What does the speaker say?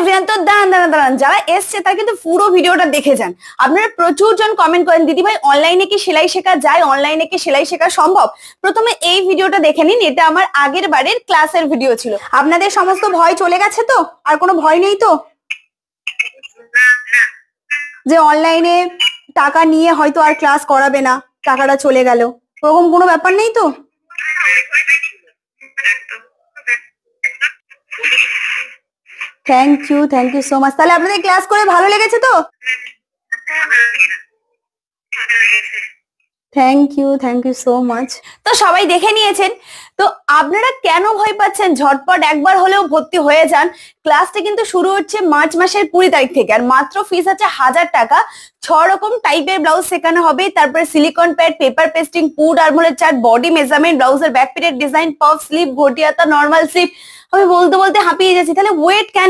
Everyone, তো দাঁড়ান যারা এসছে তারা কিন্তু পুরো ভিডিওটা দেখে যান। আপনারা প্রচুর জন কমেন্ট করেন, দিদি ভাই অনলাইনে কি সেলাই শেখা যায়, অনলাইনে কি সেলাই শেখা সম্ভব। প্রথমে এই ভিডিওটা দেখে নিন, এটা আমার আগের বারের ক্লাসের ভিডিও ছিল। আপনাদের সমস্ত ভয় চলে গেছে তো? আর কোনো ভয় নেই তো যে অনলাইনে টাকা নিয়ে হয়তো আর ক্লাস করাবে না, টাকাটা চলে গেল, ওরকম কোনো ব্যাপার নেই তো? Thank you so much. তাহলে আপনাদের ক্লাস করে ভালো লেগেছে তো? Thank you so much. তো সবাই দেখে নিয়েছেন, তো আপনারা কেন ভয় পাচ্ছেন? ঝটপট একবার হলেও ভর্তি হয়ে যান। ক্লাসটা কিন্তু শুরু হচ্ছে মার্চ মাসের 20 তারিখ থেকে, আর মাত্র ফিস আছে 1000 টাকা। 6 রকম টাইপের ব্লাউজ শেখানো হবে, তারপরে সিলিকন প্যাড, পেপার পেস্টিং, পুড আর্মোলের চার্ট, বডি মেজারমেন্ট, ব্লাউজের ব্যাক পিটের ডিজাইন, পাফ স্লিভ, ঘটিয়াতা, নর্মাল স্লিভ। আমি বলতে বলতে হাঁপিয়ে যাচ্ছি, তাহলে ওয়েট কেন?